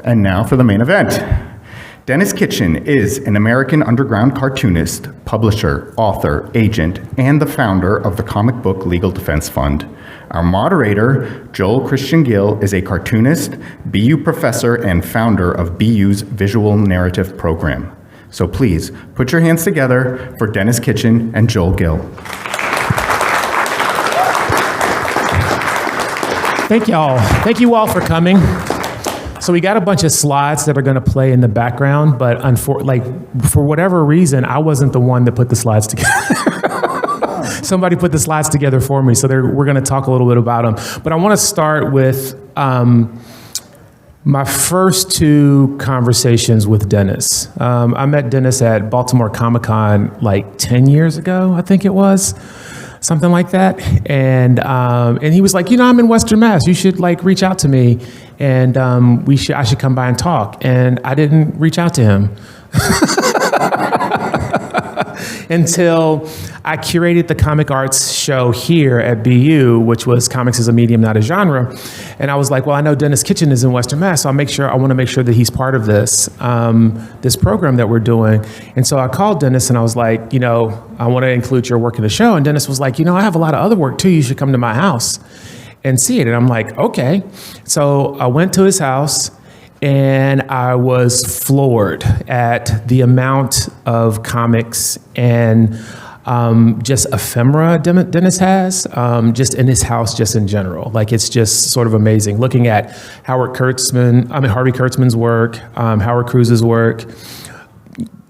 And now for the main event. Denis Kitchen is an American underground cartoonist, publisher, author, agent, and the founder of the Comic Book Legal Defense Fund. Our moderator, Christian Gill, is a cartoonist, BU professor, and founder of BU's Visual Narrative Program. So please, put your hands together for Denis Kitchen and Joel Gill. Thank y'all. Thank you all for coming. So we got a bunch of slides that are going to play in the background, but for whatever reason, I wasn't the one that put the slides together. Somebody put the slides together for me, so we're going to talk a little bit about them. But I want to start with my first two conversations with Denis. I met Denis at Baltimore Comic-Con like 10 years ago, I think it was. Something like that, and he was like, I'm in Western Mass. You should reach out to me, and I should come by and talk. And I didn't reach out to him until I curated the Comic Arts show here at BU, which was Comics as a Medium, Not a Genre. And I was like, well, I know Denis Kitchen is in Western Mass, so I want to make sure that he's part of this this program that we're doing. And so I called Denis and I was like, I want to include your work in the show. And Denis was like, I have a lot of other work too. You should come to my house and see it. And I'm like, okay. So I went to his house and I was floored at the amount of comics and just ephemera Denis has, just in his house, just in general. It's just sort of amazing. Looking at Harvey Kurtzman's work, Howard Cruz's work,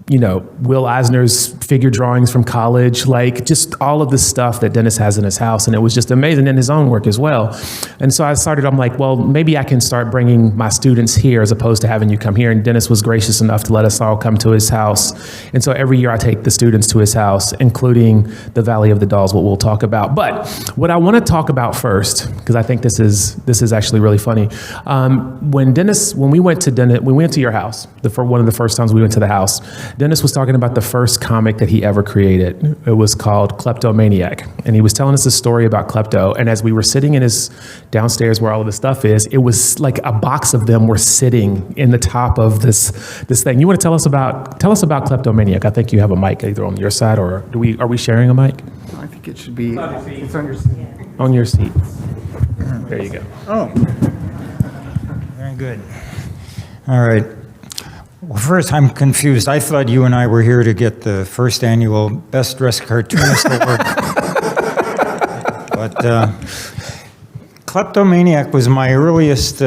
Will Eisner's figure drawings from college, just all of the stuff that Denis has in his house. And it was just amazing in his own work as well. And so I'm like, well, maybe I can start bringing my students here as opposed to having you come here. And Denis was gracious enough to let us all come to his house. And so every year I take the students to his house, including the Valley of the Dolls, what we'll talk about. But what I want to talk about first, because I think this is actually really funny. When we went to your house, one of the first times we went to the house, Denis was talking about the first comic that he ever created. It was called Kleptomaniac. And he was telling us a story about klepto. And as we were sitting in his downstairs where all of the stuff is, it was like a box of them were sitting in the top of this thing. You want to tell us about Kleptomaniac? I think you have a mic either on your side or are we sharing a mic? I think it should be, it's on your seat. On your seat. There you go. Oh, very good. All right. Well, first, I'm confused. I thought you and I were here to get the first annual Best Dressed Cartoonist Award. But Kleptomaniac was my earliest,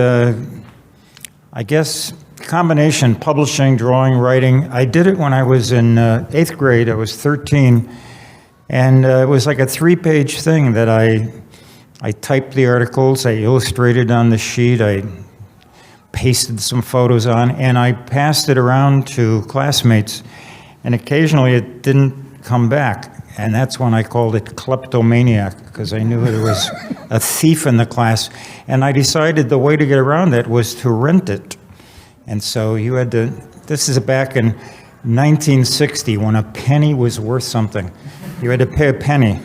combination, publishing, drawing, writing. I did it when I was in 8th grade. I was 13. And it was like a 3-page thing that I typed the articles, I illustrated on the sheet, I pasted some photos on, and I passed it around to classmates, and occasionally it didn't come back, and that's when I called it Kleptomaniac, because I knew there was a thief in the class, and I decided the way to get around that was to rent it. And so you had to, this is back in 1960 when a penny was worth something. You had to pay a penny.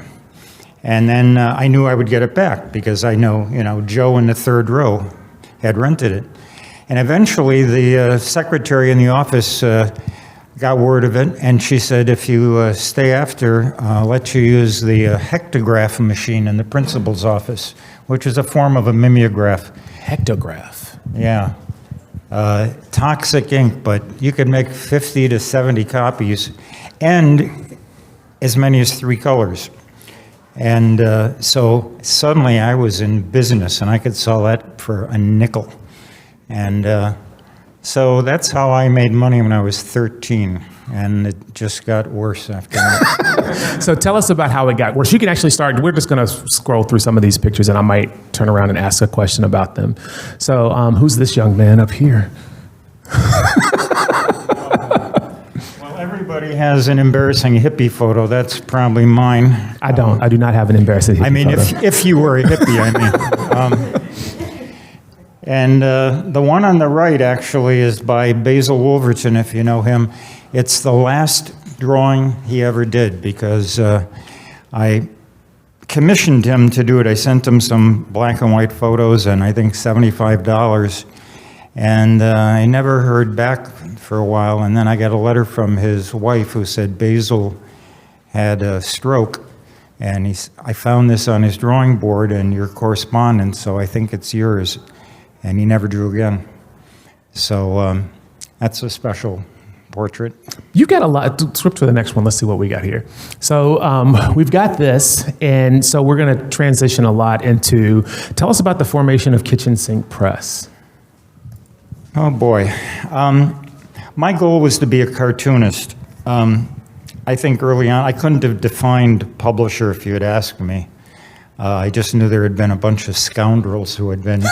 And then I knew I would get it back because I know, Joe in the third row had rented it. And eventually the secretary in the office got word of it, and she said, if you stay after, I'll let you use the hectograph machine in the principal's office, which is a form of a mimeograph. Hectograph? Yeah. Toxic ink, but you could make 50 to 70 copies, and as many as 3 colors. And so suddenly I was in business, and I could sell that for a nickel. And so that's how I made money when I was 13, and it just got worse after that. So tell us about how it got worse. You can actually start, we're just going to scroll through some of these pictures, and I might turn around and ask a question about them. So who's this young man up here? Well, everybody has an embarrassing hippie photo. That's probably mine. I don't. I do not have an embarrassing hippie photo. if you were a hippie, I mean. And the one on the right, actually, is by Basil Wolverton, if you know him. It's the last drawing he ever did, because I commissioned him to do it. I sent him some black and white photos and I think $75. And I never heard back for a while, and then I got a letter from his wife who said Basil had a stroke, and I found this on his drawing board and your correspondence, so I think it's yours. And he never drew again. So that's a special portrait. You got a lot. Flip to the next one. Let's see what we got here. So we've got this, and so we're going to transition a lot into, tell us about the formation of Kitchen Sink Press. Oh boy. My goal was to be a cartoonist. I think early on, I couldn't have defined publisher if you had asked me. I just knew there had been a bunch of scoundrels who had been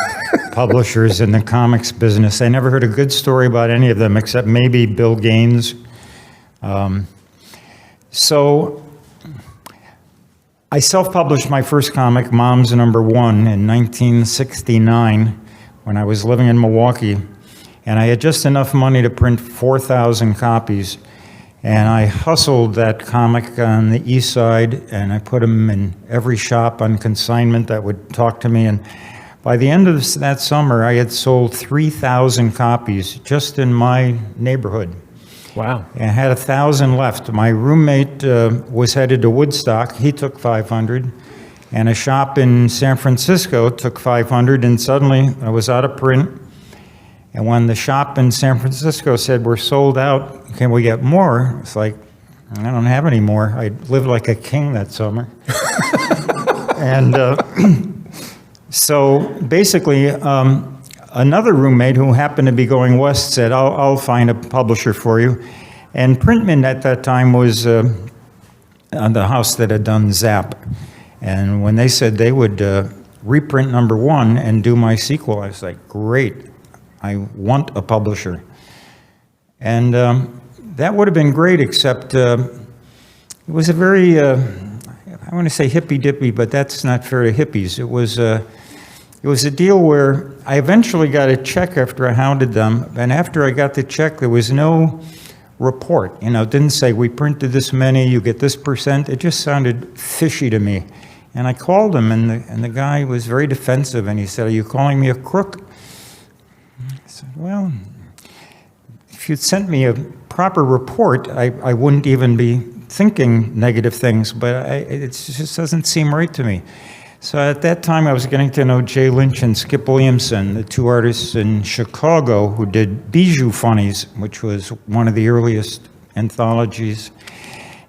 publishers in the comics business. I never heard a good story about any of them except maybe Bill Gaines. So I self-published my first comic, Mom's Number One, in 1969 when I was living in Milwaukee. And I had just enough money to print 4,000 copies. And I hustled that comic on the east side, and I put them in every shop on consignment that would talk to me. And by the end of that summer, I had sold 3,000 copies just in my neighborhood. Wow. And I had 1,000 left. My roommate was headed to Woodstock. He took 500. And a shop in San Francisco took 500, and suddenly I was out of print. And when the shop in San Francisco said, we're sold out, can we get more? It's like, I don't have any more. I lived like a king that summer. And so basically, another roommate who happened to be going west said, I'll find a publisher for you. And Printman at that time was the house that had done Zap. And when they said they would reprint number one and do my sequel, I was like, great. I want a publisher. And that would have been great, except it was a very, I want to say hippy-dippy, but that's not fair to hippies. It was a deal where I eventually got a check after I hounded them, and after I got the check, there was no report. You know, it didn't say, we printed this many, you get this percent. It just sounded fishy to me. And I called him, and the guy was very defensive, and he said, are you calling me a crook? Well, if you'd sent me a proper report, I wouldn't even be thinking negative things, but it just doesn't seem right to me. So at that time, I was getting to know Jay Lynch and Skip Williamson, the two artists in Chicago who did Bijou Funnies, which was one of the earliest anthologies.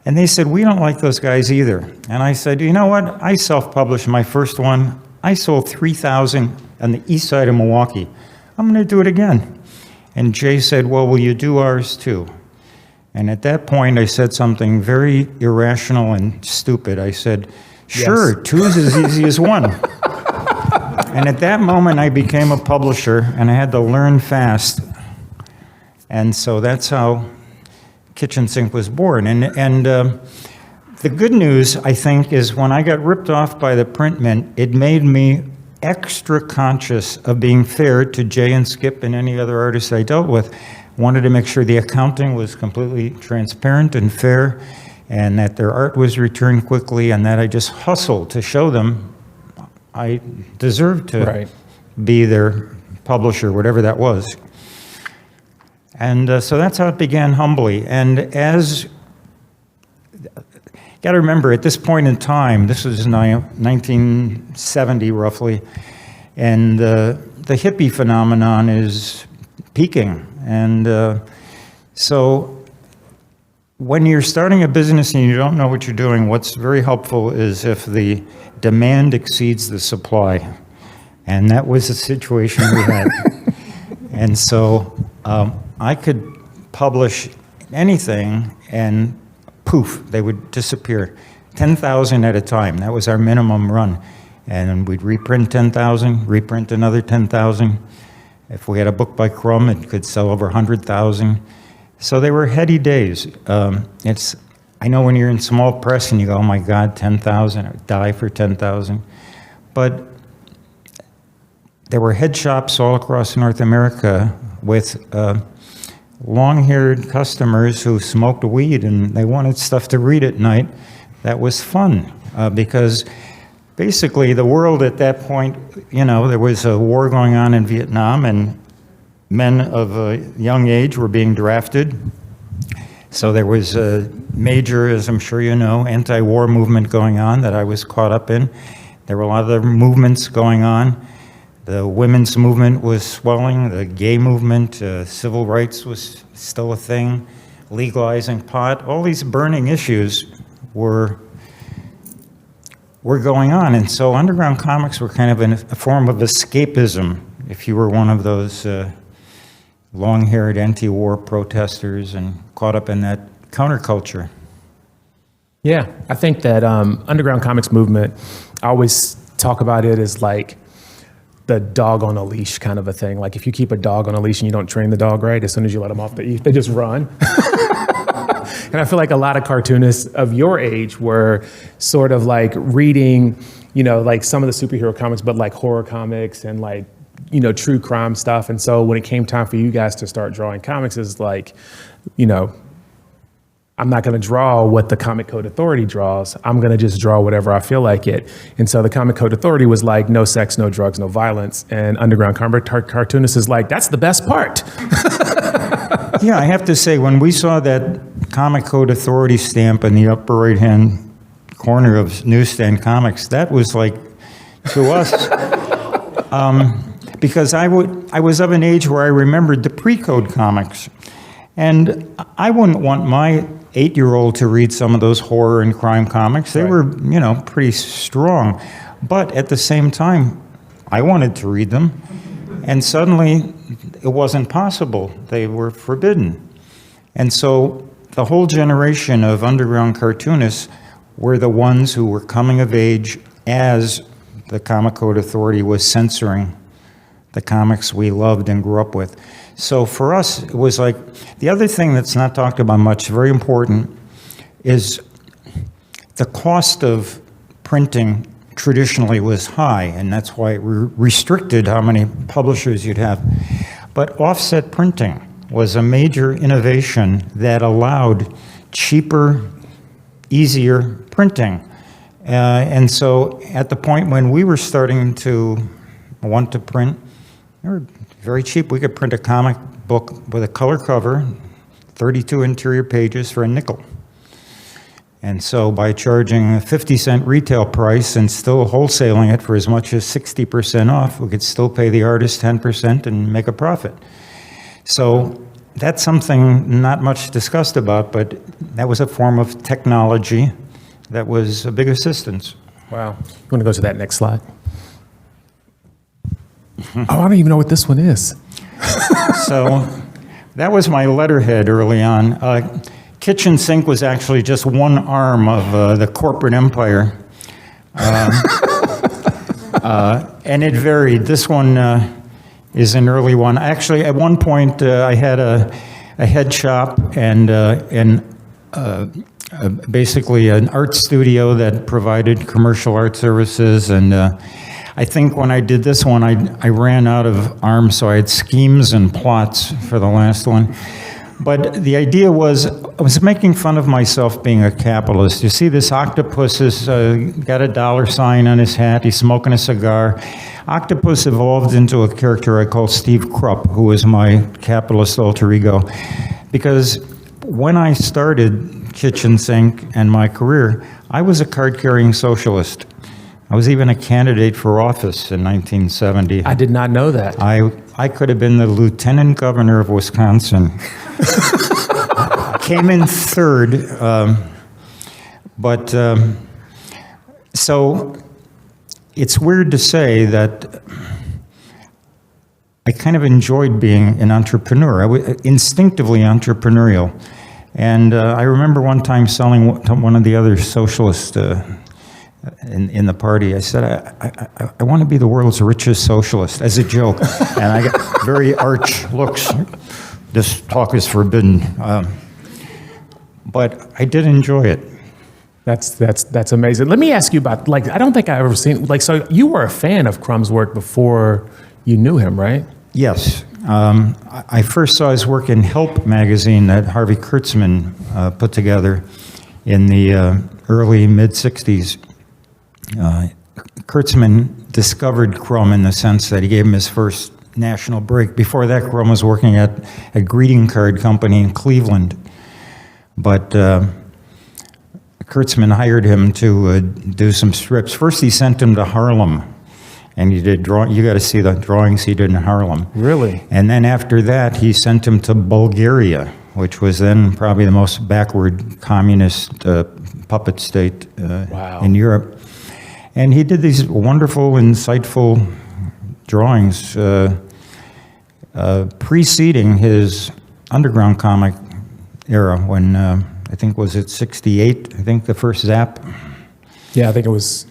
And they said, we don't like those guys either. And I said, you know what? I self-published my first one. I sold 3,000 on the east side of Milwaukee. I'm going to do it again. And Jay said, well, will you do ours too? And at that point, I said something very irrational and stupid. I said, sure, yes. Two's as easy as one. And at that moment, I became a publisher, and I had to learn fast. And so that's how Kitchen Sink was born. And the good news, I think, is when I got ripped off by the print mint, it made me extra conscious of being fair to Jay and Skip and any other artists I dealt with. Wanted to make sure the accounting was completely transparent and fair, and that their art was returned quickly, and that I just hustled to show them I deserved to be their publisher, whatever that was. And so that's how it began, humbly. And as got to remember, at this point in time, this was 1970 roughly, and the hippie phenomenon is peaking. And so when you're starting a business and you don't know what you're doing, what's very helpful is if the demand exceeds the supply. And that was the situation we had. And so I could publish anything, and poof, they would disappear. 10,000 at a time, that was our minimum run. And we'd reprint 10,000, reprint another 10,000. If we had a book by Crumb, it could sell over 100,000. So they were heady days. I know when you're in small press and you go, oh my God, 10,000, I would die for 10,000. But there were head shops all across North America with long-haired customers who smoked weed and they wanted stuff to read at night. That was fun because basically the world at that point, you know, there was a war going on in Vietnam, and men of a young age were being drafted. So there was a major, as I'm sure you know, anti-war movement going on that I was caught up in. There were a lot of other movements going on. The women's movement was swelling, the gay movement, civil rights was still a thing, legalizing pot. All these burning issues were going on. And so underground comics were kind of a form of escapism, if you were one of those long-haired anti-war protesters and caught up in that counterculture. Yeah, I think that underground comics movement, I always talk about it as like the dog on a leash kind of a thing. Like if you keep a dog on a leash and you don't train the dog right, as soon as you let them off the leash, they just run. And I feel like a lot of cartoonists of your age were sort of like reading, you know, like some of the superhero comics, but like horror comics and like, you know, true crime stuff. And so when it came time for you guys to start drawing comics, it's like, you know, I'm not going to draw what the Comic Code Authority draws. I'm going to just draw whatever I feel like it. And so the Comic Code Authority was like, no sex, no drugs, no violence. And Underground Cartoonist is like, that's the best part. Yeah, I have to say, when we saw that Comic Code Authority stamp in the upper right-hand corner of Newsstand Comics, that was like, to us, because I was of an age where I remembered the pre-code comics. And I wouldn't want my 8-year-old to read some of those horror and crime comics. They were, you know, pretty strong. But at the same time, I wanted to read them. And suddenly, it wasn't possible. They were forbidden. And so the whole generation of underground cartoonists were the ones who were coming of age as the Comic Code Authority was censoring the comics we loved and grew up with. So for us, it was like, the other thing that's not talked about much, very important, is the cost of printing traditionally was high, and that's why it restricted how many publishers you'd have. But offset printing was a major innovation that allowed cheaper, easier printing. And so at the point when we were starting to want to print, they were very cheap. We could print a comic book with a color cover, 32 interior pages for a nickel. And so by charging a 50-cent retail price and still wholesaling it for as much as 60% off, we could still pay the artist 10% and make a profit. So that's something not much discussed about, but that was a form of technology that was a big assistance. Wow. You want to go to that next slide? Oh, I don't even know what this one is. So that was my letterhead early on. Kitchen sink was actually just one arm of the corporate empire. And it varied. This one is an early one. Actually, at one point, I had a head shop and basically an art studio that provided commercial art services. And I think when I did this one, I ran out of arms, so I had schemes and plots for the last one. But the idea was, I was making fun of myself being a capitalist. You see, this octopus has got a dollar sign on his hat. He's smoking a cigar. Octopus evolved into a character I call Steve Krupp, who is my capitalist alter ego. Because when I started Kitchen Sink and my career, I was a card-carrying socialist. I was even a candidate for office in 1970. I did not know that. I could have been the lieutenant governor of Wisconsin. Came in third, so it's weird to say that I kind of enjoyed being an entrepreneur. I was instinctively entrepreneurial. And I remember one time selling to one of the other socialists in the party, I said, I want to be the world's richest socialist, as a joke. And I got very arch looks. This talk is forbidden. But I did enjoy it. That's amazing. Let me ask you about, like, I don't think I've ever seen, like, so you were a fan of Crumb's work before you knew him, right? Yes. I first saw his work in Help magazine that Harvey Kurtzman put together in the early, mid-'60s. Kurtzman discovered Crumb in the sense that he gave him his first national break. Before that, Crumb was working at a greeting card company in Cleveland. But Kurtzman hired him to do some strips. First, he sent him to Harlem, and he did you got to see the drawings he did in Harlem. Really? And then after that, he sent him to Bulgaria, which was then probably the most backward communist puppet state Wow. in Europe. And he did these wonderful, insightful drawings preceding his underground comic era when, I think, was it 68? I think the first Zap. Yeah, I think it was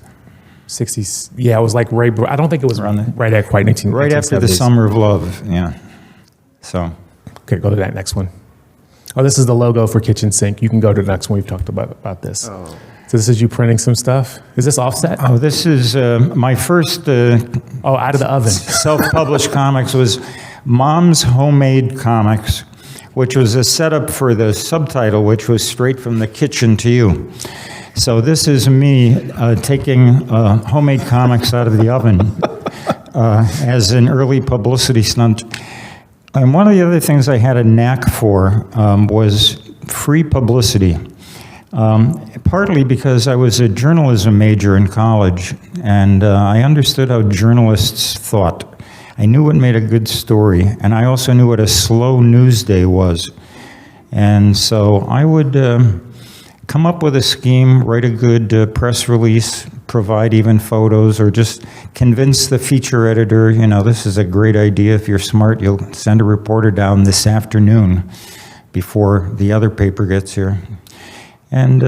60s. Yeah, it was like I don't think it was right at quite 19. Right after the 1970s. Summer of Love, yeah. So, Okay, go to that next one. Oh, this is the logo for Kitchen Sink. You can go to the next one. We've talked about this. Oh. So this is you printing some stuff. Is this offset? oh, this is my first Out of the oven. self-published comics was Mom's Homemade Comics, which was a setup for the subtitle, which was Straight from the Kitchen to You. So this is me taking homemade comics out of the oven as an early publicity stunt. And one of the other things I had a knack for was free publicity. Partly because I was a journalism major in college, and I understood how journalists thought. I knew what made a good story, and I also knew what a slow news day was. And so I would come up with a scheme, write a good press release, provide even photos, or just convince the feature editor, this is a great idea. If you're smart, you'll send a reporter down this afternoon before the other paper gets here. And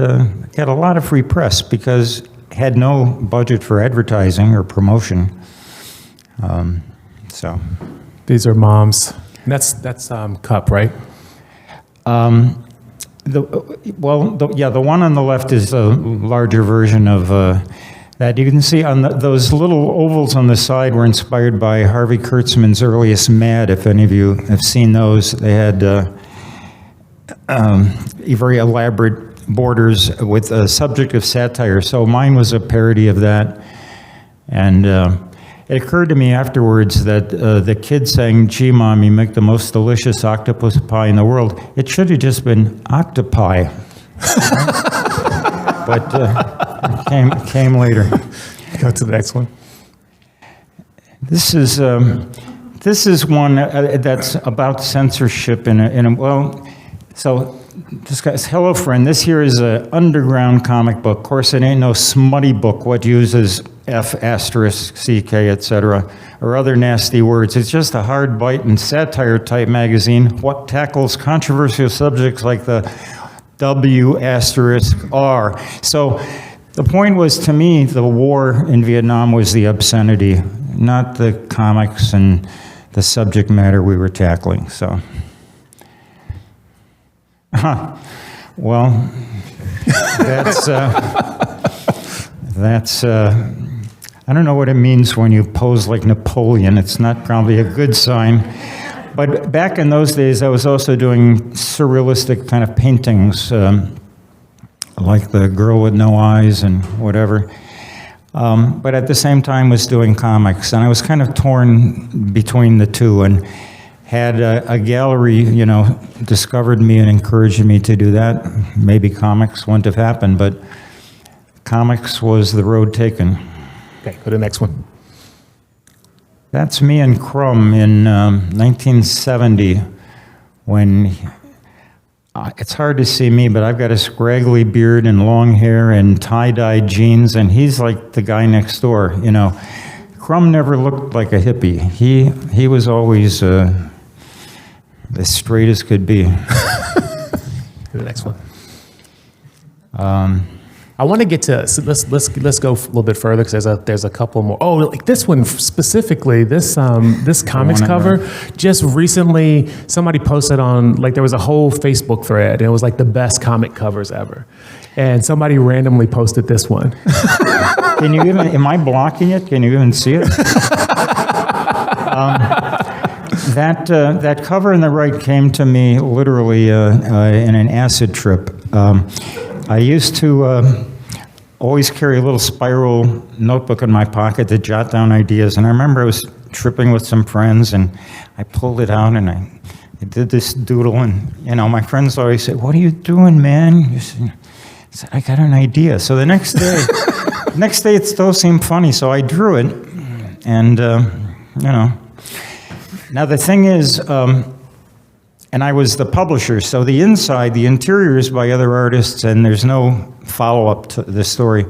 got a lot of free press because had no budget for advertising or promotion. So These are Mom's. That's Cup, right? the one on the left is a larger version of that. You can see on those little ovals on the side were inspired by Harvey Kurtzman's earliest Mad. If any of you have seen those, they had very elaborate borders with a subject of satire. So mine was a parody of that. And it occurred to me afterwards that the kid saying, "Gee, Mom, you make the most delicious octopus pie in the world," it should have just been octopi. But it came later. Go to the next one. This is one that's about censorship So this guy's, hello friend, this here is an underground comic book. Of course, it ain't no smutty book what uses F asterisk, CK, etc., or other nasty words. It's just a hard bite and satire type magazine what tackles controversial subjects like the W asterisk R. So the point was, to me, the war in Vietnam was the obscenity, not the comics and the subject matter we were tackling. So. Well, that's I don't know what it means when you pose like Napoleon. It's not probably a good sign. But back in those days, I was also doing surrealistic kind of paintings, like The Girl with No Eyes and whatever. But at the same time was doing comics, and I was kind of torn between the two, and had a gallery, discovered me and encouraged me to do that. Maybe comics wouldn't have happened, but comics was the road taken. Okay, go to the next one. That's me and Crumb in 1970, when it's hard to see me, but I've got a scraggly beard and long hair and tie-dyed jeans, and he's like the guy next door. Crumb never looked like a hippie. He was always as straight as could be. The next one. I want to get to. So let's go a little bit further because there's a couple more. Oh, like this one specifically. This comics cover. Just recently, somebody posted on, like, there was a whole Facebook thread, and it was like the best comic covers ever. And somebody randomly posted this one. Can you even? Am I blocking it? Can you even see it? That cover on the right came to me literally in an acid trip. I used to always carry a little spiral notebook in my pocket to jot down ideas. And I remember I was tripping with some friends, and I pulled it out, and I did this doodle. And, my friends always say, "What are you doing, man?" I said, "I got an idea." So the next day, it still seemed funny, so I drew it. And, Now the thing is, and I was the publisher, so the interior is by other artists, and there's no follow-up to the story.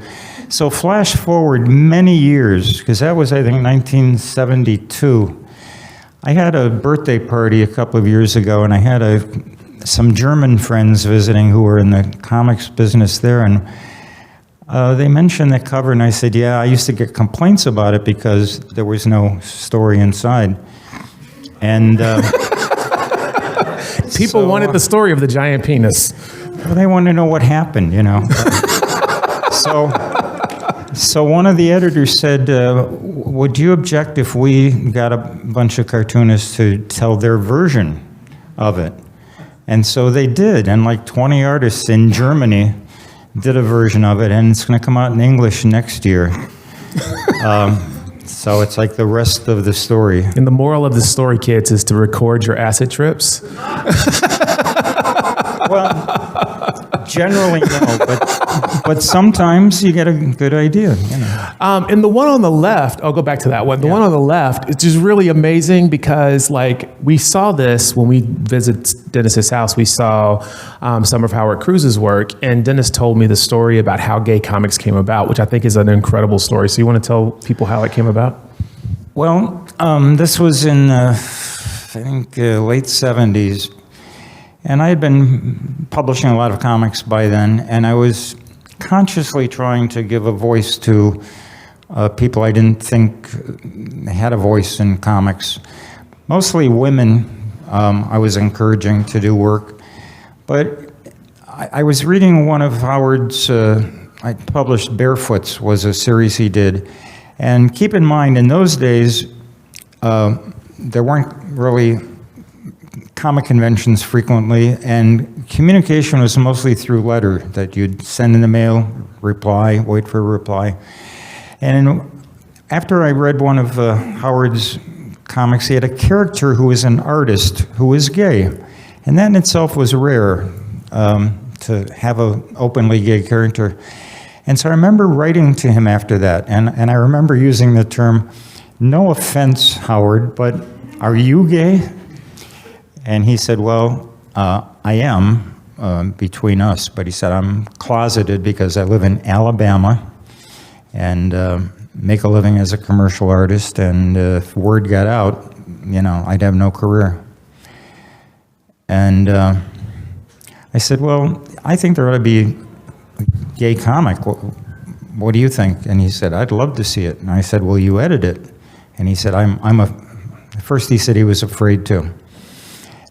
So flash forward many years, because that was, I think, 1972. I had a birthday party a couple of years ago, and I had some German friends visiting who were in the comics business there, and they mentioned the cover, and I said, "Yeah, I used to get complaints about it because there was no story inside." And People wanted the story of the giant penis. well, they wanted to know what happened, So one of the editors said, "Would you object if we got a bunch of cartoonists to tell their version of it?" And so they did, and like 20 artists in Germany did a version of it, and it's going to come out in English next year. So it's like the rest of the story. And the moral of the story, kids, is to record your acid trips. Well, generally no, but sometimes you get a good idea. And the one on the left, I'll go back to that one. The one on the left, it's just really amazing because, we saw this when we visited Dennis's house. We saw some of Howard Cruz's work, and Dennis told me the story about how gay comics came about, which I think is an incredible story. So you want to tell people how it came about? Well, this was in, I think, late 70s. And I had been publishing a lot of comics by then, and I was consciously trying to give a voice to people I didn't think had a voice in comics. Mostly women I was encouraging to do work. But I was reading one of Howard's, I published Barefoots, was a series he did. And keep in mind, in those days, there weren't really comic conventions frequently, and communication was mostly through letter that you'd send in the mail, reply, wait for a reply. And after I read one of Howard's comics, he had a character who was an artist who was gay, and that in itself was rare, to have an openly gay character. And so I remember writing to him after that, and I remember using the term, "No offense, Howard, but are you gay?" And he said, "Well, I am, between us," but he said, "I'm closeted because I live in Alabama and make a living as a commercial artist, and if word got out, I'd have no career." And I said, "Well, I think there ought to be a gay comic. What do you think?" And he said, "I'd love to see it." And I said, "Will you edit it?" And he said, at first he said he was afraid to.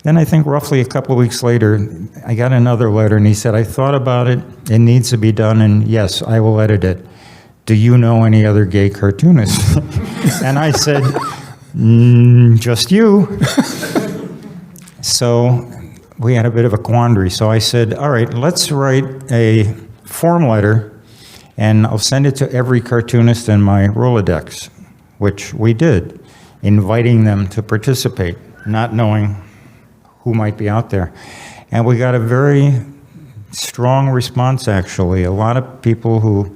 Then I think roughly a couple of weeks later, I got another letter, and he said, "I thought about it, it needs to be done, and yes, I will edit it. Do you know any other gay cartoonists?" And I said, "Just you." So we had a bit of a quandary. So I said, "All right, let's write a form letter, and I'll send it to every cartoonist in my Rolodex," which we did, inviting them to participate, not knowing who might be out there. And we got a very strong response, actually. A lot of people who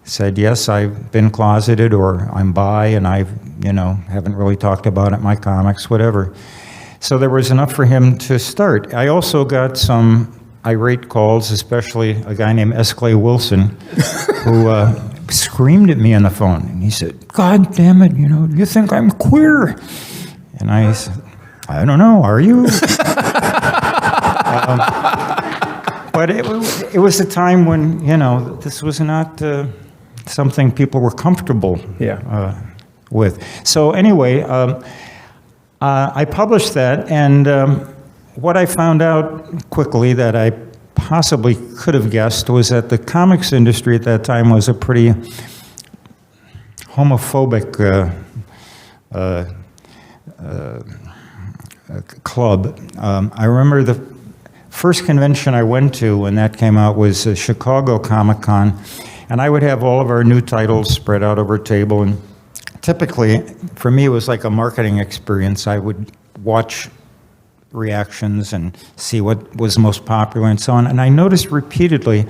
said, "Yes, I've been closeted," or "I'm bi, and I haven't really talked about it in my comics," whatever. So there was enough for him to start. I also got some irate calls, especially a guy named S. Clay Wilson, who screamed at me on the phone. And he said, "God damn it, you think I'm queer?" And I said, "I don't know, are you?" But it was a time when, this was not something people were comfortable with. So anyway, I published that, and what I found out quickly that I possibly could have guessed was that the comics industry at that time was a pretty homophobic club. I remember the first convention I went to when that came out was Chicago Comic-Con, And I would have all of our new titles spread out over a table. And typically, for me, it was like a marketing experience. I would watch reactions and see what was most popular and so on. And I noticed repeatedly,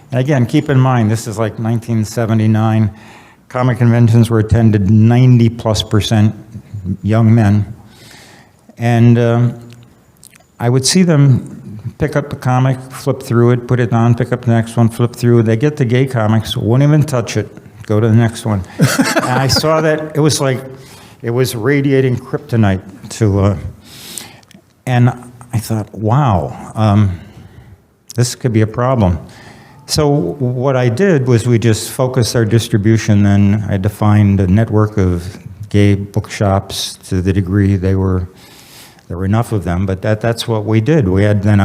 and again, keep in mind, this is like 1979, comic conventions were attended 90+% young men. And I would see them pick up a comic, flip through it, put it on, pick up the next one, flip through it. They get to gay comics, wouldn't even touch it, go to the next one. And I saw that it was like, it was radiating kryptonite to, and I thought, wow, this could be a problem. So what I did was we just focused our distribution, and I defined a network of gay bookshops to the degree there were enough of them, but that's what we did. We had then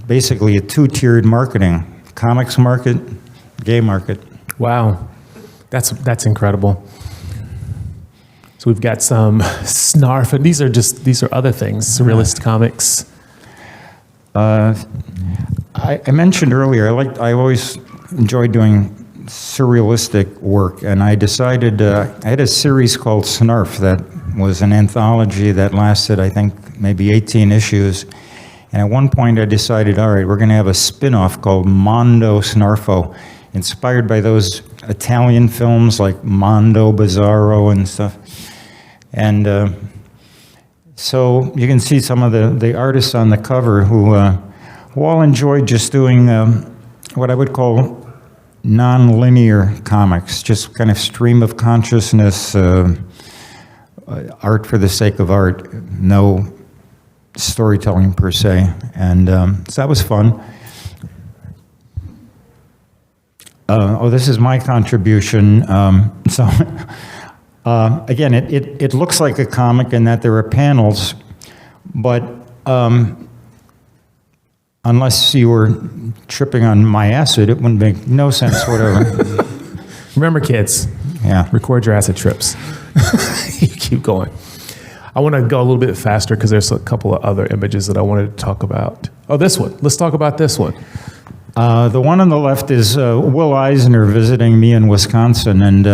basically a two-tiered marketing: comics market, gay market. Wow, that's incredible. So we've got some snarf, and these are other things, surrealist comics. I mentioned earlier, I always enjoyed doing surrealistic work, and I decided, I had a series called Snarf that was an anthology that lasted, I think, maybe 18 issues. And at one point I decided, all right, we're going to have a spin-off called Mondo Snarfo, inspired by those Italian films like Mondo Bizzarro and stuff. And so you can see some of the artists on the cover who all enjoyed just doing what I would call non-linear comics, just kind of stream of consciousness, art for the sake of art, no storytelling per se, and so that was fun. This is my contribution. So again, it looks like a comic in that there are panels, but unless you were tripping on my acid, it wouldn't make no sense whatever. Remember, kids, Yeah. record your acid trips. You keep going. I want to go a little bit faster because there's a couple of other images that I wanted to talk about. Oh, this one. Let's talk about this one. The one on the left is Will Eisner visiting me in Wisconsin, and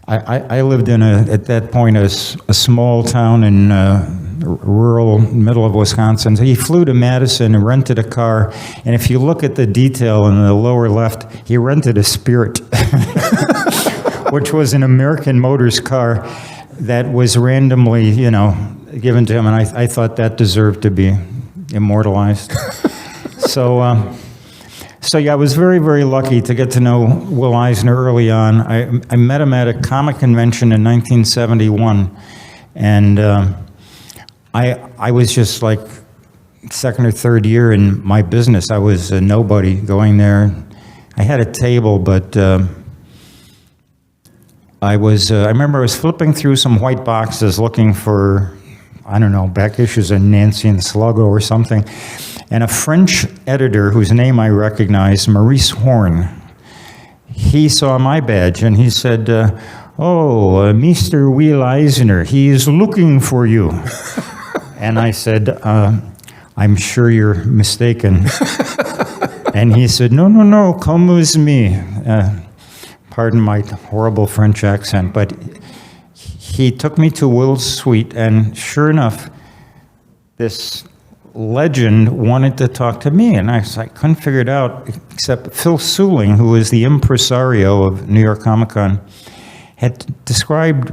I lived in at that point a small town in rural middle of Wisconsin. So he flew to Madison and rented a car, and if you look at the detail in the lower left, he rented a Spirit, which was an American Motors car that was randomly, given to him, and I thought that deserved to be immortalized. So yeah, I was very, very lucky to get to know Will Eisner early on. I met him at a comic convention in 1971, and I was just like second or third year in my business. I was a nobody going there. I had a table, but I remember I was flipping through some white boxes looking for, I don't know, back issues of Nancy and Sluggo or something. And a French editor whose name I recognized, Maurice Horn, he saw my badge and he said, Mr. Will Eisner, he is looking for you. And I said, I'm sure you're mistaken. And he said, no, come with me. Pardon my horrible French accent, but he took me to Will's suite, and sure enough, this legend wanted to talk to me, and I couldn't figure it out, except Phil Suling, who is the impresario of New York Comic Con, had described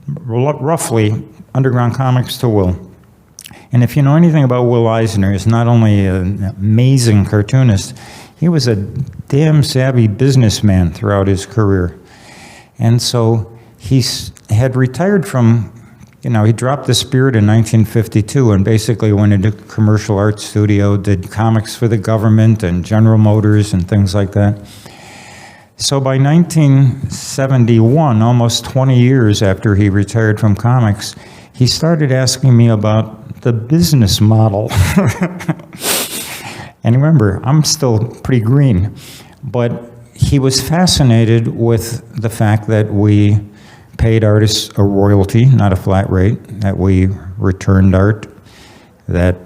roughly underground comics to Will. And if you know anything about Will Eisner, he's not only an amazing cartoonist, he was a damn savvy businessman throughout his career. And so he had retired from, he dropped the Spirit in 1952 and basically went into commercial art studio, did comics for the government and General Motors and things like that. So by 1971, almost 20 years after he retired from comics, he started asking me about the business model. And remember, I'm still pretty green, but he was fascinated with the fact that we paid artists a royalty, not a flat rate, that we returned art, that,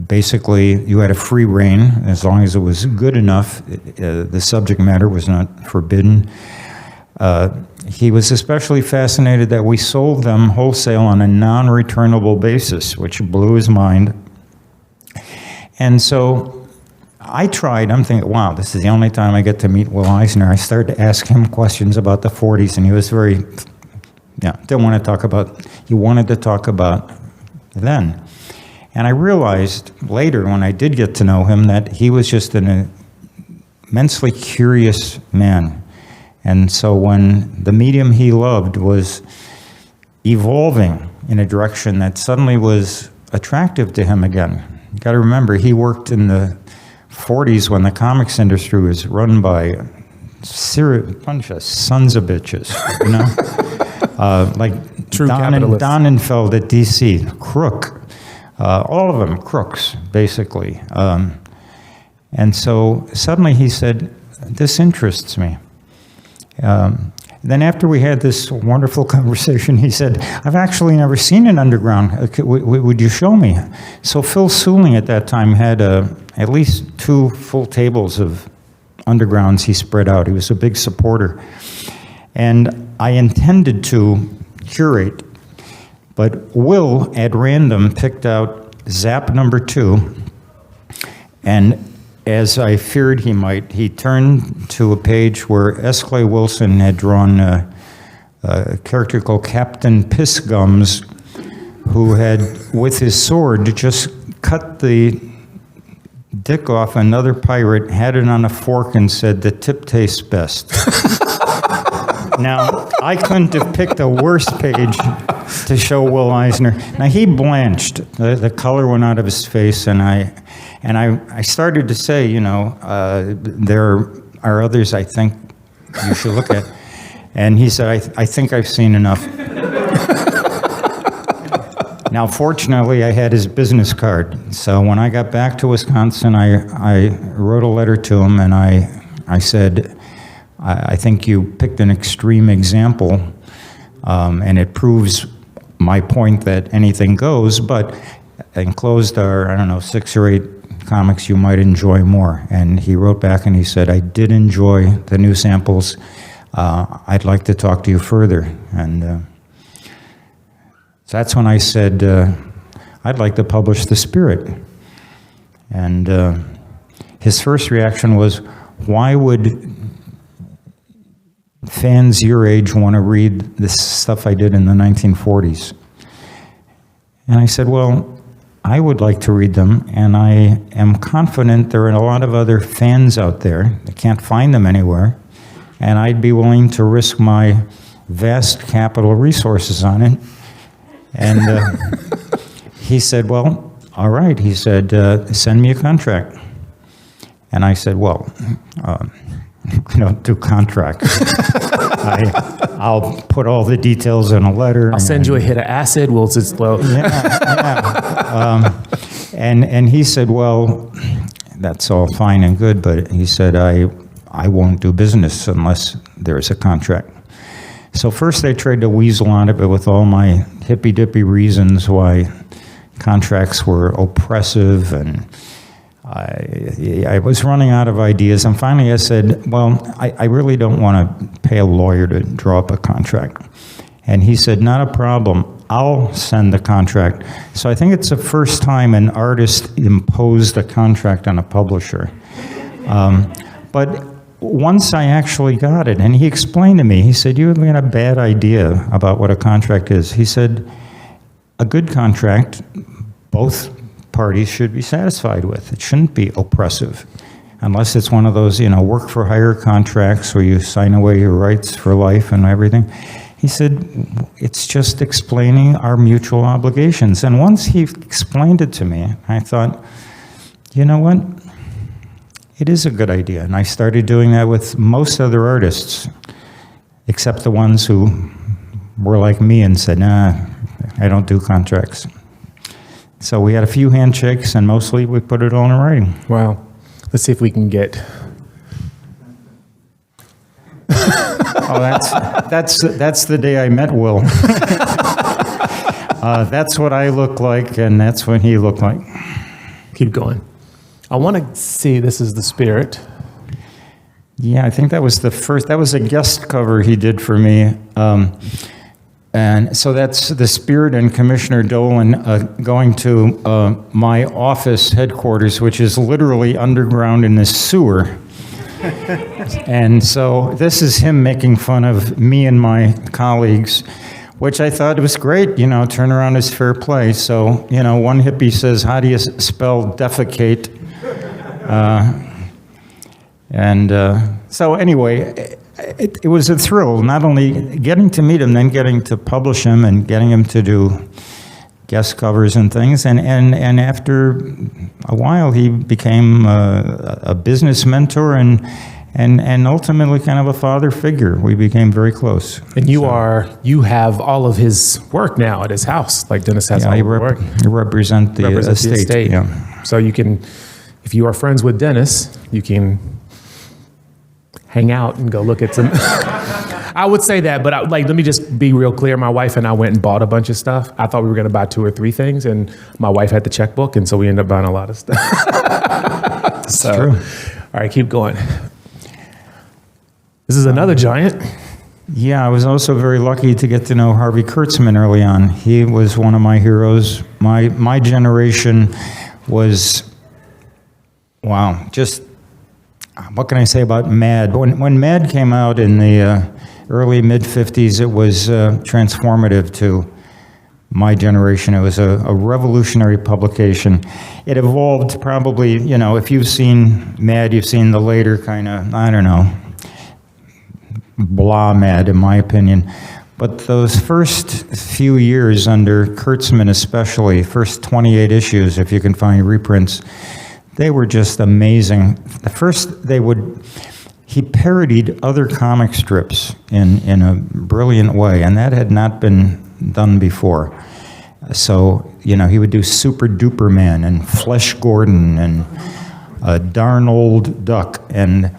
Basically, you had a free rein as long as it was good enough. The subject matter was not forbidden. He was especially fascinated that we sold them wholesale on a non-returnable basis, which blew his mind. And so I tried. I'm thinking, wow, this is the only time I get to meet Will Eisner. I started to ask him questions about the 40s, and he was didn't want to talk about, he wanted to talk about then. And I realized later, when I did get to know him, that he was just an immensely curious man. And so when the medium he loved was evolving in a direction that suddenly was attractive to him again. You got to remember, he worked in the 40s when the comics industry was run by a bunch of sons of bitches, you know? Like True capitalists. Donenfeld at DC, crook. All of them crooks, basically. And so suddenly he said, this interests me. Then after we had this wonderful conversation, he said, I've actually never seen an underground. Would you show me? So Phil Suling at that time had at least 2 full tables of undergrounds he spread out. He was a big supporter. And I intended to curate, but Will, at random, picked out Zap number 2, and as I feared he might, he turned to a page where S. Clay Wilson had drawn a character called Captain Pissgums, who had, with his sword, just cut the dick off another pirate, had it on a fork, and said, the tip tastes best. Now, I couldn't have picked a worse page to show Will Eisner. Now, he blanched. The color went out of his face, and I started to say, you know, there are others I think you should look at. And he said, I think I've seen enough. Now, fortunately, I had his business card. So when I got back to Wisconsin, I wrote a letter to him, and I said, I think you picked an extreme example, and it proves my point that anything goes, but enclosed are, I don't know, 6 or 8 comics you might enjoy more. And he wrote back and he said, I did enjoy the new samples. I'd like to talk to you further. And so that's when I said, I'd like to publish The Spirit. And his first reaction was, why would fans your age want to read this stuff I did in the 1940s? And I said, well, I would like to read them, and I am confident there are a lot of other fans out there that can't find them anywhere, and I'd be willing to risk my vast capital resources on it. And he said, well, all right. He said, send me a contract. And I said, well, I don't do contracts. I'll put all the details in a letter. I'll send you a hit of acid. We'll just, well. And he said, well, that's all fine and good, but he said, I won't do business unless there's a contract. So first I tried to weasel on it, but with all my hippy-dippy reasons why contracts were oppressive, and I was running out of ideas, and finally I said, well, I really don't want to pay a lawyer to draw up a contract. And he said, not a problem, I'll send the contract. So I think it's the first time an artist imposed a contract on a publisher. But once I actually got it, and he explained to me, he said, you have got a bad idea about what a contract is. He said, a good contract, both parties should be satisfied with. It shouldn't be oppressive, unless it's one of those, work-for-hire contracts where you sign away your rights for life and everything. He said, it's just explaining our mutual obligations. And once he explained it to me, I thought, you know what? It is a good idea. And I started doing that with most other artists, except the ones who were like me and said, nah, I don't do contracts. So we had a few handshakes, and mostly we put it all in writing. Wow. Let's see if we can get. Oh, that's the day I met Will. That's what I look like, and that's what he looked like. Keep going. I want to see, this is the Spirit. Yeah, I think that was a guest cover he did for me. And so that's the Spirit and Commissioner Dolan going to my office headquarters, which is literally underground in this sewer. And so this is him making fun of me and my colleagues, which I thought was great, turn around is fair play. So, one hippie says, how do you spell defecate? So anyway, it was a thrill, not only getting to meet him, then getting to publish him and getting him to do guest covers and things. And after a while, he became a business mentor and ultimately kind of a father figure. We became very close. And you have all of his work now at his house, like Denis has all the work. You represent the estate. Yeah. So you can, if you are friends with Denis, you can hang out and go look at some. I would say that, but let me just be real clear. My wife and I went and bought a bunch of stuff. I thought we were going to buy 2 or 3 things, and my wife had the checkbook, and so we ended up buying a lot of stuff. That's true. All right, keep going. This is another giant. Yeah, I was also very lucky to get to know Harvey Kurtzman early on. He was one of my heroes. My generation was, wow, just, what can I say about Mad? When Mad came out in the early mid-'50s, it was transformative to my generation. It was a revolutionary publication. It evolved probably, if you've seen Mad, you've seen the later kind of, I don't know, blah Mad, in my opinion. But those first few years under Kurtzman especially, first 28 issues, if you can find reprints, they were just amazing. The first, he parodied other comic strips in a brilliant way, and that had not been done before. So, he would do Super Duper Man and Flesh Gordon and a Darn Old Duck and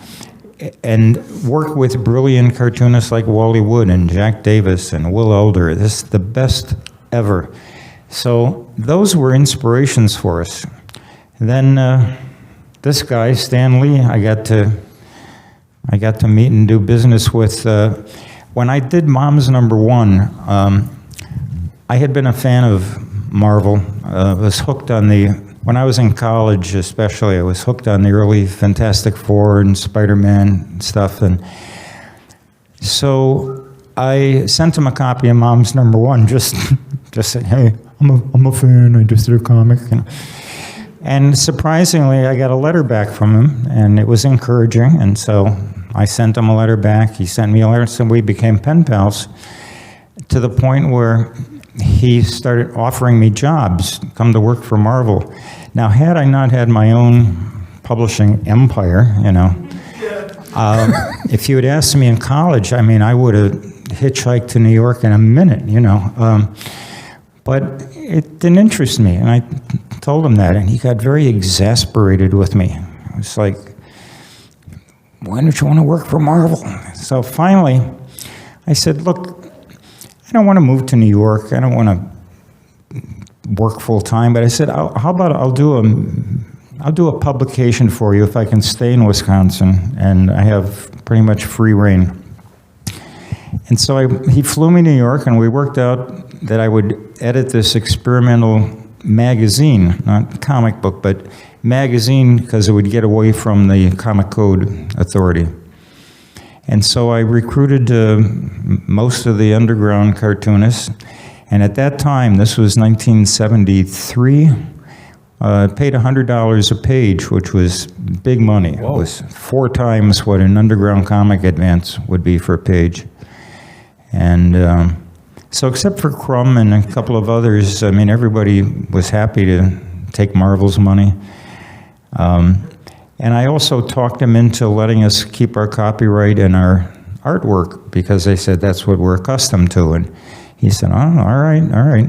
work with brilliant cartoonists like Wally Wood and Jack Davis and Will Elder. This is the best ever. So those were inspirations for us. Then this guy, Stan Lee, I got to meet and do business with. When I did Mom's #1, I had been a fan of Marvel. Was hooked on when I was in college especially, I was hooked on the early Fantastic Four and Spider-Man stuff. And so I sent him a copy of Mom's #1, just said, hey, I'm a fan, I just did a comic. And surprisingly, I got a letter back from him, and it was encouraging. And so I sent him a letter back. He sent me a letter, so we became pen pals to the point where he started offering me jobs, come to work for Marvel. Now, had I not had my own publishing empire, if you had asked me in college, I would have hitchhiked to New York in a minute, but it didn't interest me, and I told him that, and he got very exasperated with me. It was like, why don't you want to work for Marvel? So finally, I said, look, I don't want to move to New York. I don't want to work full time. But I said, how about I'll do a publication for you if I can stay in Wisconsin, and I have pretty much free reign. And so he flew me to New York, and we worked out that I would edit this experimental magazine, not comic book, but magazine, because it would get away from the Comic Code Authority. And so I recruited most of the underground cartoonists, and at that time, this was 1973, paid $100 a page, which was big money. Whoa. It was 4 times what an underground comic advance would be for a page. And so except for Crumb and a couple of others, everybody was happy to take Marvel's money. And I also talked them into letting us keep our copyright and our artwork, because they said that's what we're accustomed to. And he said, oh, all right.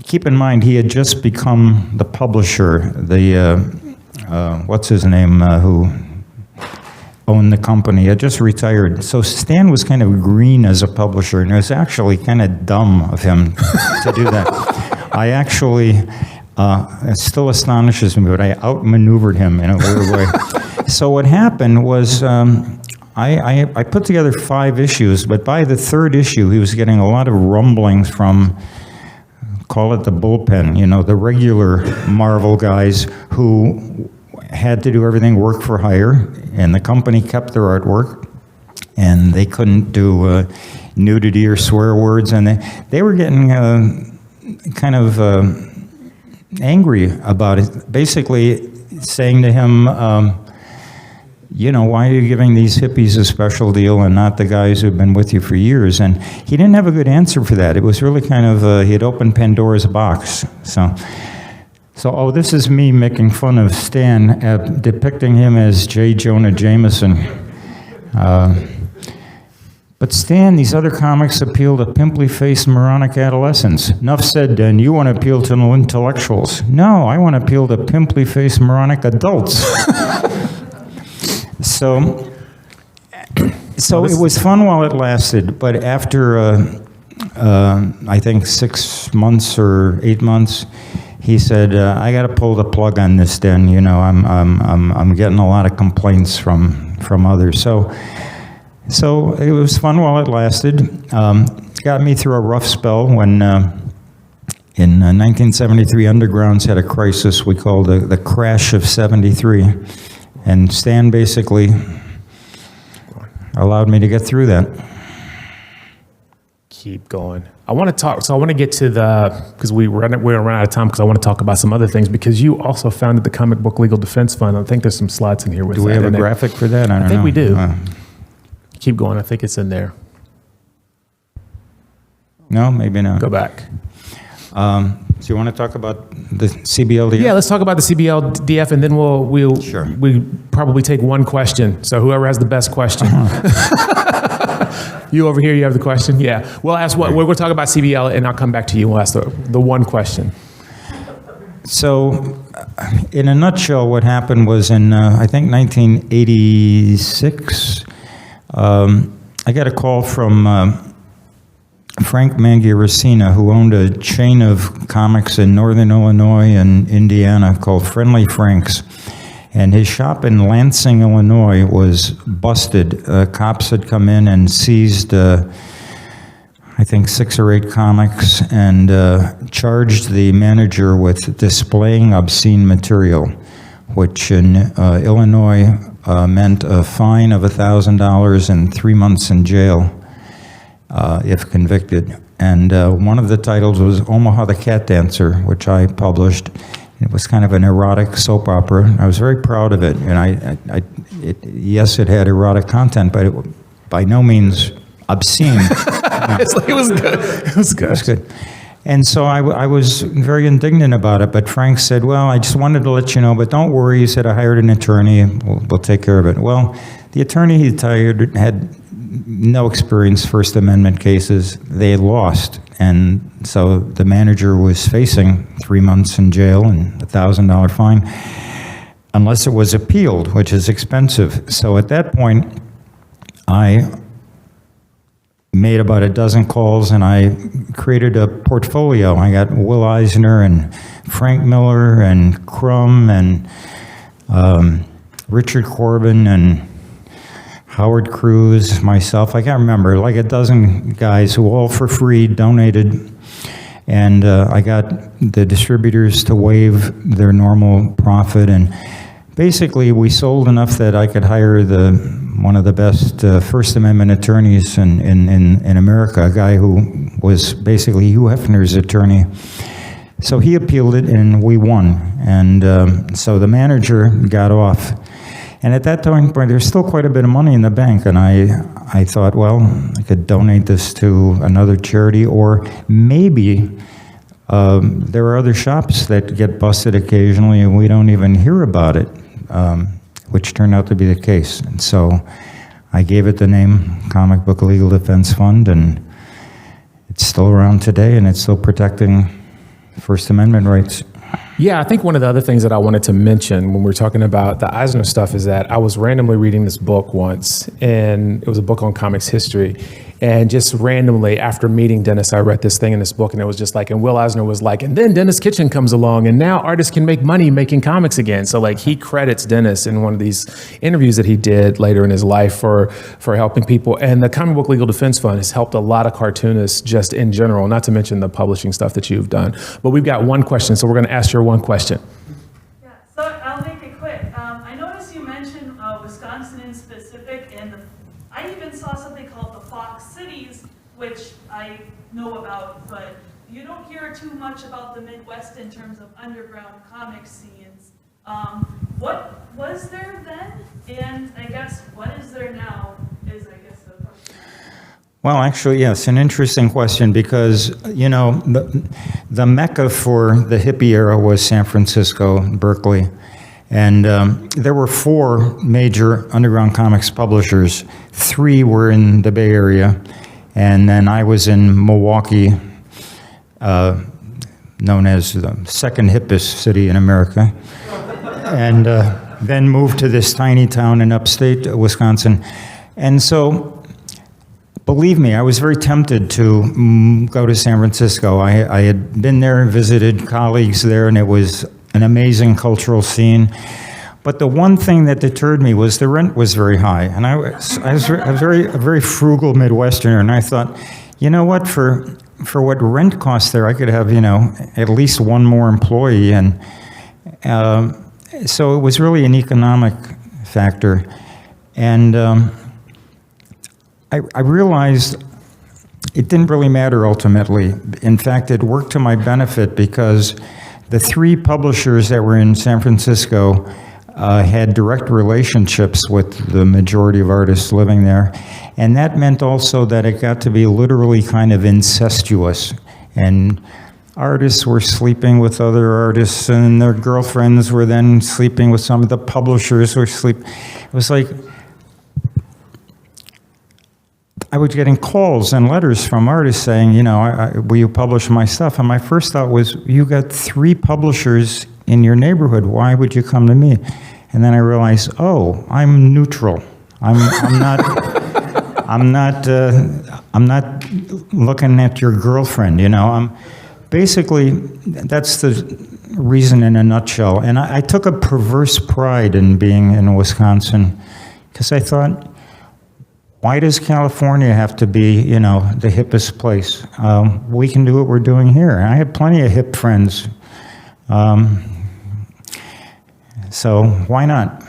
Keep in mind, he had just become the publisher, what's his name, who owned the company. He had just retired. So Stan was kind of green as a publisher, and it was actually kind of dumb of him to do that. It still astonishes me, but I outmaneuvered him in a weird way. So what happened was I put together 5 issues, but by the 3rd issue, he was getting a lot of rumblings from, call it the bullpen, the regular Marvel guys who had to do everything work for hire, and the company kept their artwork, and they couldn't do nudity or swear words, and they were getting kind of angry about it, basically saying to him, why are you giving these hippies a special deal and not the guys who've been with you for years? And he didn't have a good answer for that. It was really kind of, he had opened Pandora's box. So this is me making fun of Stan, depicting him as J. Jonah Jameson. But Stan, these other comics appeal to pimply-faced moronic adolescents. Enough said, Dan. You want to appeal to intellectuals. No, I want to appeal to pimply-faced moronic adults. So it was fun while it lasted, but after I think 6 months or 8 months, he said, "I got to pull the plug on this. Then I'm getting a lot of complaints from others." So it was fun while it lasted. Got me through a rough spell when in 1973 Undergrounds had a crisis we called the crash of '73. And Stan basically allowed me to get through that. Keep going. I want to talk, so I want to get to because we're run out of time, because I want to talk about some other things, because you also founded the Comic Book Legal Defense Fund. I think there's some slides in here with that. Do we have a graphic for that? I think we do. Keep going. I think it's in there. No, maybe not. Go back. So you want to talk about the CBLDF? Yeah, let's talk about the CBLDF, and then we'll Sure. we probably take one question. So whoever has the best question. You over here, you have the question? Yeah. We'll ask we'll talk about CBL, and I'll come back to you. We'll ask the one question. So, in a nutshell, what happened was in, I think, 1986, I got a call from Frank Mangiaracina, who owned a chain of comics in northern Illinois and Indiana called Friendly Frank's. And his shop in Lansing, Illinois was busted. Cops had come in and seized, I think, 6 or 8 comics and charged the manager with displaying obscene material, which in Illinois meant a fine of $1,000 and 3 months in jail if convicted. And one of the titles was Omaha the Cat Dancer, which I published. It was kind of an erotic soap opera. I was very proud of it, and yes, it had erotic content, but it was by no means obscene. It was good. It was good. It was good. And so I was very indignant about it, but Frank said, well, I just wanted to let you know, but don't worry. He said, I hired an attorney. We'll take care of it. Well, the attorney he hired had no experience First Amendment cases. They had lost. And so the manager was facing 3 months in jail and $1,000 fine, unless it was appealed, which is expensive. So at that point, I made about a dozen calls, and I created a portfolio. I got Will Eisner and Frank Miller and Crumb and Richard Corbin and Howard Cruz, myself, I can't remember, like a dozen guys who all for free donated. And I got the distributors to waive their normal profit. And basically, we sold enough that I could hire one of the best First Amendment attorneys in America, a guy who was basically Hugh Hefner's attorney. So he appealed it, and we won. And so the manager got off. And at that time, there's still quite a bit of money in the bank, and I thought, well, I could donate this to another charity, or maybe there are other shops that get busted occasionally, and we don't even hear about it, which turned out to be the case. And so I gave it the name Comic Book Legal Defense Fund, and it's still around today, and it's still protecting First Amendment rights. Yeah, I think one of the other things that I wanted to mention when we're talking about the Eisner stuff is that I was randomly reading this book once, and it was a book on comics history, And just randomly, after meeting Dennis, I read this thing in this book, and it was just like, and Will Eisner was like, and then Denis Kitchen comes along, and now artists can make money making comics again. So like, he credits Dennis in one of these interviews that he did later in his life for helping people. And the Comic Book Legal Defense Fund has helped a lot of cartoonists just in general, not to mention the publishing stuff that you've done. But we've got one question, so we're gonna ask your one question. Yeah, so I'll make it quick. I noticed you mentioned Wisconsin in specific, and I even saw something called the Fox Cities, which I know about, but you don't hear too much about the Midwest in terms of underground comic scenes. What was there then, and I guess what is there now is, I guess, the question. Well, actually, yes, an interesting question because, you know, the mecca for the hippie era was San Francisco, Berkeley. And there were 4 major underground comics publishers. 3 were in the Bay Area. And then I was in Milwaukee, known as the second hippest city in America. And then moved to this tiny town in upstate Wisconsin. And so, believe me, I was very tempted to go to San Francisco. I had been there, visited colleagues there, and it was an amazing cultural scene. But the one thing that deterred me was the rent was very high. And I was a very frugal Midwesterner, and I thought, you know what, for what rent costs there, I could have, you know, at least one more employee. And so it was really an economic factor. And I realized it didn't really matter ultimately. In fact, it worked to my benefit because the 3 publishers that were in San Francisco had direct relationships with the majority of artists living there. And that meant also that it got to be literally kind of incestuous. And artists were sleeping with other artists, and their girlfriends were then sleeping with some of the publishers were sleeping. It was like, I was getting calls and letters from artists saying, you know, will you publish my stuff? And my first thought was, you got 3 publishers in your neighborhood. Why would you come to me? And then I realized, oh, I'm neutral. I'm not looking at your girlfriend. You know, basically that's the reason in a nutshell. And I took a perverse pride in being in Wisconsin because I thought, why does California have to be, you know, the hippest place? We can do what we're doing here. I had plenty of hip friends. So why not?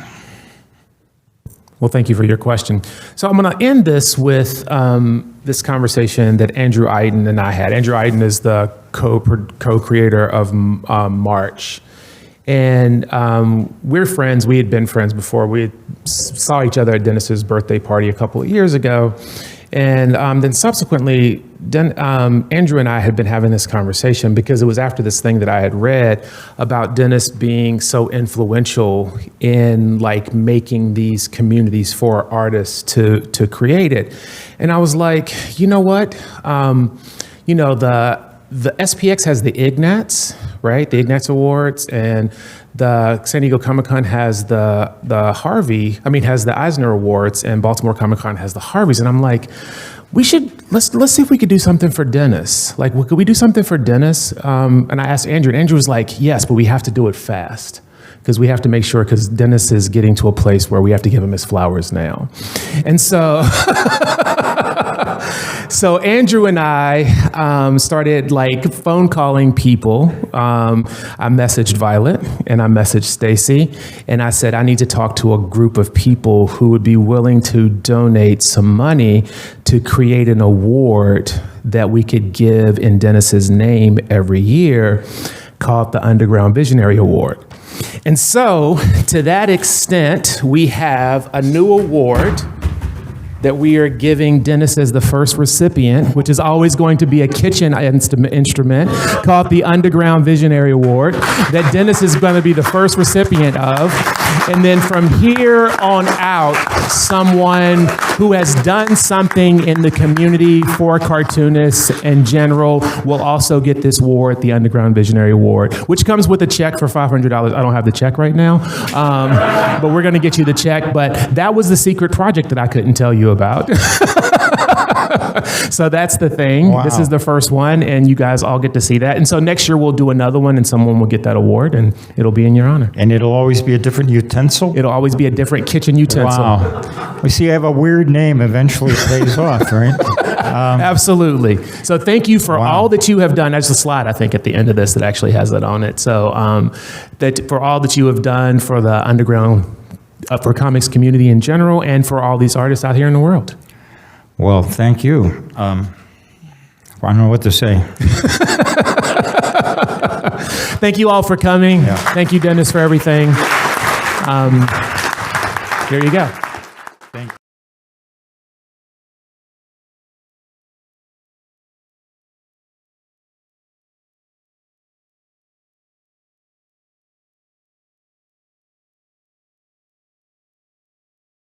Well, thank you for your question. So I'm going to end this with this conversation that Andrew Aydin and I had. Andrew Aydin is the co-creator of March. And we're friends. We had been friends before. We saw each other at Dennis's birthday party a couple of years ago. And then subsequently, Andrew and I had been having this conversation because it was after this thing that I had read about Denis being so influential in like making these communities for artists to create it. And I was like, you know what? You know, the SPX has the Ignats, right? The Ignats Awards, and the San Diego Comic-Con has the has the Eisner Awards, and Baltimore Comic-Con has the Harveys. And I'm like, let's see if we could do something for Denis. Like, could we do something for Denis? And I asked Andrew, and Andrew was like, yes, but we have to do it fast. Because we have to make sure, because Denis is getting to a place where we have to give him his flowers now. And so, so Andrew and I started like phone calling people. I messaged Violet and I messaged Stacy, and I said, I need to talk to a group of people who would be willing to donate some money to create an award that we could give in Denis's name every year called the Underground Visionary Award. And so, to that extent, we have a new award that we are giving Denis as the first recipient, which is always going to be a kitchen instrument called the Underground Visionary Award, that Denis is going to be the first recipient of. And then from here on out, someone who has done something in the community for cartoonists in general will also get this award, the Underground Visionary Award, which comes with a check for $500. I don't have the check right now, but we're going to get you the check. But that was the secret project that I couldn't tell you about. So that's the thing. Wow. This is the first one, and you guys all get to see that. And so next year we'll do another one, and someone will get that award, and it'll be in your honor. And it'll always be a different utensil? It'll always be a different kitchen utensil. Wow. We see I have a weird name. Eventually it pays off, right? Absolutely. So thank you for Wow. all that you have done. There's a slide, I think, at the end of this that actually has that on it. So that for all that you have done for the underground, for comics community in general, and for all these artists out here in the world. Well, thank you. I don't know what to say. Thank you all for coming. Yeah. Thank you, Dennis, for everything. There you go.